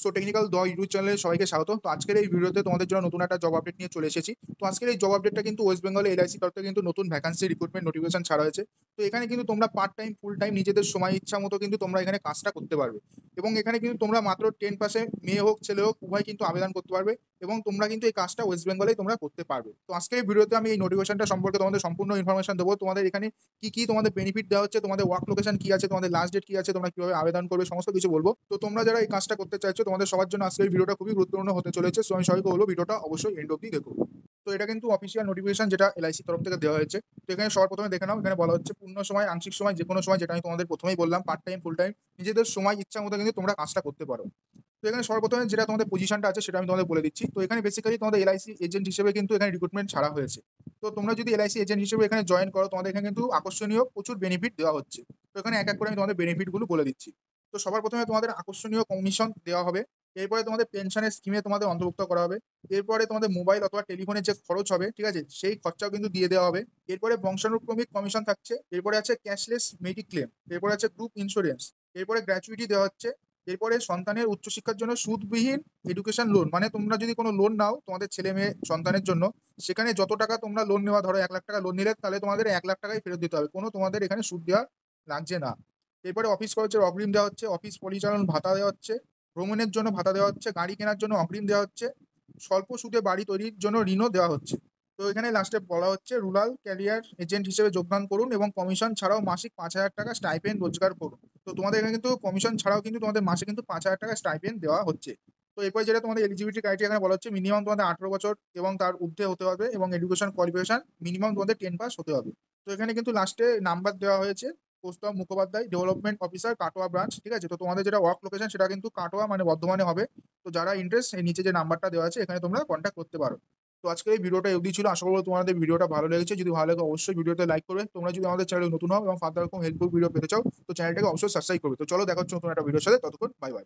So technical দ YouTube চ্যানেলে সবাইকে স্বাগত। তো আজকের এই ভিডিওতে তোমাদের জন্য নতুন একটা জব আপডেট নিয়ে চলে এসেছি। তো আজকের এই জব আপডেটটা কিন্তু ওয়েস্ট বেঙ্গল এলআইসি তরফ থেকে কিন্তু নতুন ভ্যাকান্সি রিক্রুটমেন্ট নোটিফিকেশন ছাড়া হয়েছে। তো এখানে কিন্তু তোমরা পার্ট টাইম, ফুল টাইম নিজেদের সময় ইচ্ছা মতো কিন্তু তোমরা এখানে কাজটা করতে পারবে। এবং এখানে কিন্তু তোমরা মাত্র 10 পাসে মেয়ে হোক ছেলে হোক উভয় কিন্তু আবেদন করতে পারবে এবং তোমরা কিন্তু এই কাজটা ওয়েস্ট বেঙ্গলেই তোমরা করতে পারবে। তো আজকের এই ভিডিওতে আমি এই নোটিফিকেশনটা সম্পর্কে তোমাদের সম্পূর্ণ ইনফরমেশন দেবো। তোমাদের এখানে কি তোমাদের বেনিফিট দেওয়া হচ্ছে, তোমাদের ওয়ার্ক লোকেশন কি আছে, তোমাদের লাস্ট ডেট কি আছে, তোমরা কিভাবে আবেদন করবে, সমস্ত কিছু বলবো। তো তোমরা যারা এই কাজটা করতে চাইছো তোমাদের সবার জন্য আজকের এই ভিডিওটা খুবই গুরুত্বপূর্ণ হতে চলেছে। সো আমি সবাইকে বলবো ভিডিওটা অবশ্যই এন্ড অবধি দেখো। তো এটা কিন্তু অফিসিয়াল নোটিফিকেশন যেটা এলআইসি তরফ থেকে দেওয়া হয়েছে। তো এখানে সবার প্রথমে দেখে নাও, এখানে বলা হচ্ছে পূর্ণ সময়, আংশিক সময়, যেকোনো সময়, যেটা আমি তোমাদের প্রথমেই বললাম, পার্ট টাইম, ফুল টাইম নিজেদের সময় ইচ্ছা মতো কিন্তু তোমরা কাজটা করতে পারো। তো এখানে সর্বপ্রথমে যেটা তোমাদের পজিশনটা আছে সেটা আমি তোমাদের বলে দিচ্ছি। তো এখানে বেসিক্যালি তোমাদের এলআইসি এজেন্ট হিসেবে কিন্তু এখানে রিক্রুটমেন্ট ছাড়া হয়েছে। তো তোমরা যদি এলআইসি এজেন্ট হিসেবে এখানে জয়েন করো তোমাদের এখানে কিন্তু আকর্ষণীয় প্রচুর বেনিফিট দেওয়া হচ্ছে। তো এখানে এক এক করে আমি তোমাদের বেনিফিটগুলো বলে দিচ্ছি। তো সবার প্রথমে তোমাদের আকর্ষণীয় কমিশন দেওয়া হবে। এরপরে তোমাদের পেনশনের স্কিমে তোমাদের অন্তর্ভুক্ত করা হবে। এরপরে তোমাদের মোবাইল অথবা টেলিফোনের যে খরচ হবে, ঠিক আছে, সেই খরচাও কিন্তু দিয়ে দেওয়া হবে। এরপরে বংশানুক্রমিক কমিশন থাকছে। এরপরে আছে ক্যাশলেস মেডিক্লেম। এরপরে আছে গ্রুপ ইন্স্যুরেন্স। এরপরে গ্র্যাচুইটি দেওয়া হচ্ছে। এরপরে সন্তানের উচ্চশিক্ষার জন্য সুদবিহীন এডুকেশন লোন, মানে তোমরা যদি কোনো লোন নাও তোমাদের ছেলে মেয়ে সন্তানের জন্য, সেখানে যত টাকা তোমরা লোন নেওয়া, ধরো 1 লাখ টাকা লোন নিলে, তাহলে তোমাদের 1 লাখ টাকাই ফেরত দিতে হবে, কোনো তোমাদের এখানে সুদ দেওয়া লাগছে না। এরপরে অফিস খরচের অগ্রিম দেওয়া হচ্ছে, অফিস পরিচালন ভাতা দেওয়া হচ্ছে, ভ্রমণের জন্য ভাতা দেওয়া হচ্ছে, গাড়ি কেনার জন্য অগ্রিম দেওয়া হচ্ছে, স্বল্প সুদে বাড়ি তৈরির জন্য ঋণও দেওয়া হচ্ছে। তো এখানে লাস্টে বলা হচ্ছে রুরাল ক্যারিয়ার এজেন্ট হিসেবে যোগদান করুন এবং কমিশন ছাড়াও মাসিক 5,000 টাকা স্টাইপেন্ড রোজগার করুন। তো তোমাদের এখানে কিন্তু কমিশন ছাড়াও কিন্তু তোমাদের মাসে কিন্তু 5,000 টাকা স্টাইপেন্ড দেওয়া হচ্ছে। তো এরপরে যেটা তোমাদের এলিজিবিলিটি ক্রাইটেরিয়া এখানে বলা হচ্ছে, মিনিমাম তোমাদের 18 বছর এবং তার ঊর্ধ্বে হতে হবে এবং এডুকেশন কোয়ালিফিকেশন মিনিমাম তোমাদের 10 পাস হতে হবে। তো এখানে কিন্তু লাস্টে নাম্বার দেওয়া হয়েছে, post of Mukhopadhyay, development officer, Katwa branch, ঠিক আছে। তো তোমাদের যেটা ওয়ার্ক লোকেশন সেটা কিন্তু কাটোয়া মানে বর্ধমানে হবে। তো যারা ইন্টারেস্ট, এই নিচে যে নাম্বারটা দেওয়া আছে এখানে তোমরা কন্ট্যাক্ট করতে পারো। তো আজকের এই ভিডিওটা অবধি ছিল। আশা করবো তোমাদের ভিডিওটা ভালো লেগেছে। যদি ভালো লাগে অবশ্যই ভিডিওতে লাইক করবে। তোমরা যদি আমাদের চ্যানেলে নতুন হও এবং ফার্দার এরকম হেল্পফুল ভিডিও পেতে চাও তো চ্যানেলটাকে অবশ্যই সাবস্ক্রাইব করবে। তো চলো দেখা হচ্ছে নতুন একটা ভিডিওর সাথে, ততক্ষণ বাই বাই।